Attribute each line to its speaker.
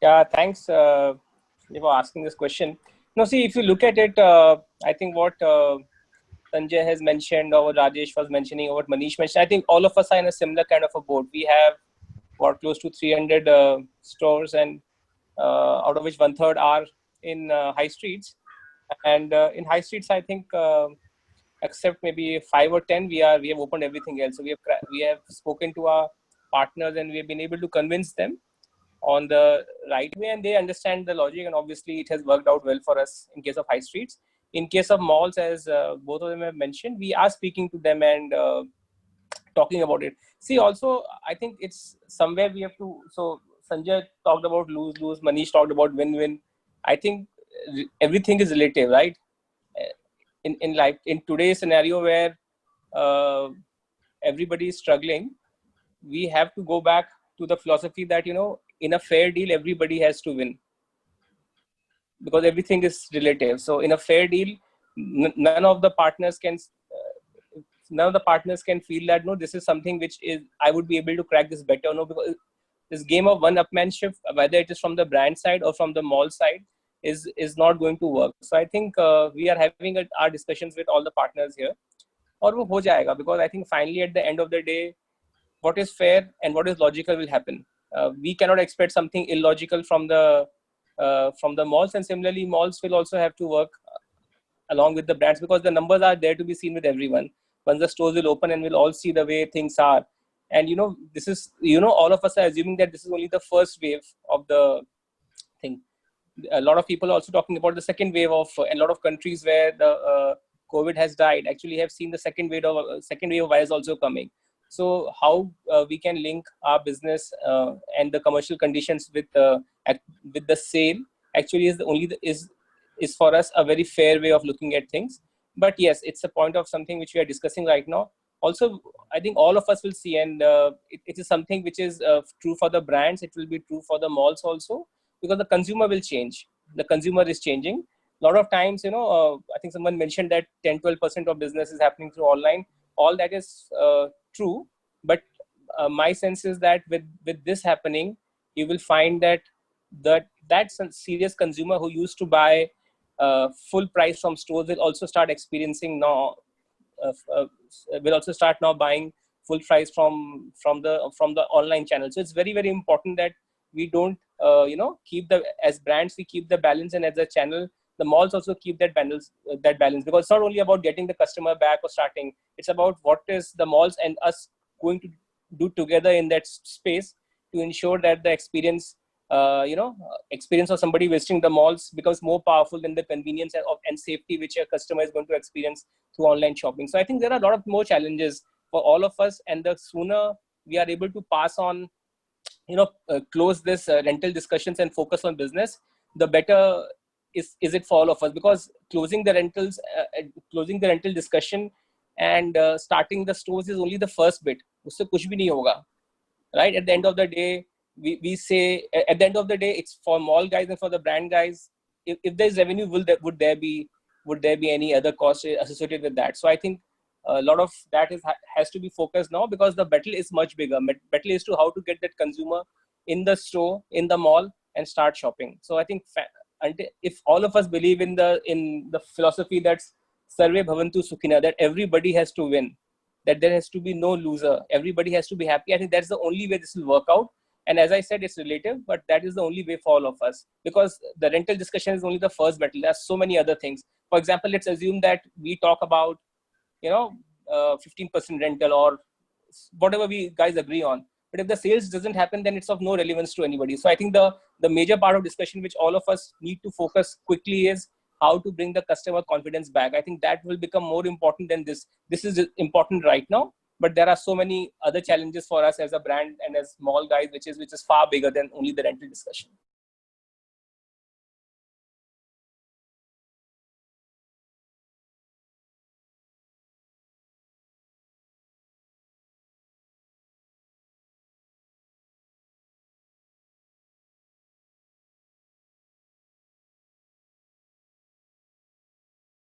Speaker 1: Yeah, thanks for asking this question. No, see, if you look at it, I think what Sanjay has mentioned, or what Rajesh was mentioning, or what Manish mentioned, I think all of us are in a similar kind of a boat. We have what close to 300 stores, and out of which one third are in high streets. And in high streets, I think except maybe 5 or 10, we have opened everything else. So we have spoken to our partners, and we have been able to convince them on the right way, and they understand the logic, and obviously it has worked out well for us in case of high streets. In case of malls, as both of them have mentioned, we are speaking to them and talking about it. See, also, I think it's somewhere we have to. So Sanjay talked about lose lose, Manish talked about win win. I think everything is relative, right? In life, in today's scenario where uh, everybody is struggling, we have to go back to the philosophy that, in a fair deal everybody has to win, because everything is relative. So in a fair deal, none of the partners can feel that, no, this is something which is, I would be able to crack this better. No, because this game of one upmanship, whether it is from the brand side or from the mall side, is not going to work. So I think we are having our discussions with all the partners here, और वो हो जाएगा, because I think finally at the end of the day, what is fair and what is logical will happen. We cannot expect something illogical from the malls, and similarly malls will also have to work along with the brands, because the numbers are there to be seen with everyone. Once the stores will open, and we'll all see the way things are. And this is, all of us are assuming that this is only the first wave of the thing. A lot of people are also talking about the second wave of a lot of countries where the COVID has died. Actually, have seen the second wave of virus also coming. So how we can link our business and the commercial conditions with the sale actually is the only is for us a very fair way of looking at things. But yes, it's a point of something which we are discussing right now. Also, I think all of us will see, and it is something which is true for the brands. It will be true for the malls also, because the consumer will change. The consumer is changing. A lot of times, I think someone mentioned that 10-12% of business is happening through online. All that is true, but my sense is that with this happening, you will find that serious consumer who used to buy full price from stores will also start experiencing now. Uh, will also start now buying full price from the online channel. So it's very, very important that we don't keep the, as brands we keep the balance, and as a channel the malls also keep that balance, because it's not only about getting the customer back or starting. It's about what is the malls and us going to do together in that space to ensure that the experience of somebody visiting the malls becomes more powerful than the convenience and safety which a customer is going to experience through online shopping. So I think there are a lot of more challenges for all of us, and the sooner we are able to pass on, close this rental discussions and focus on business, the better is it for all of us. Because closing the rental discussion and starting the stores is only the first bit. Usse kuch bhi nahi hoga, right? At the end of the day, we say, at the end of the day, it's for mall guys and for the brand guys. If there's revenue, would there be any other cost associated with that? So I think a lot of that has to be focused now, because the battle is much bigger. Battle is to how to get that consumer in the store, in the mall, and start shopping. So I think if all of us believe in the philosophy that's Sarve Bhavantu Sukhina, that everybody has to win, that there has to be no loser, everybody has to be happy, I think that's the only way this will work out. And as I said, it's relative, but that is the only way for all of us, because the rental discussion is only the first battle. There's so many other things. For example, let's assume that we talk about 15% rental, or whatever we guys agree on. But if the sales doesn't happen, then it's of no relevance to anybody. So I think the major part of discussion which all of us need to focus quickly is how to bring the customer confidence back. I think that will become more important than this. This is important right now, but there are so many other challenges for us as a brand and as small guys, which is far bigger than only the rental discussion.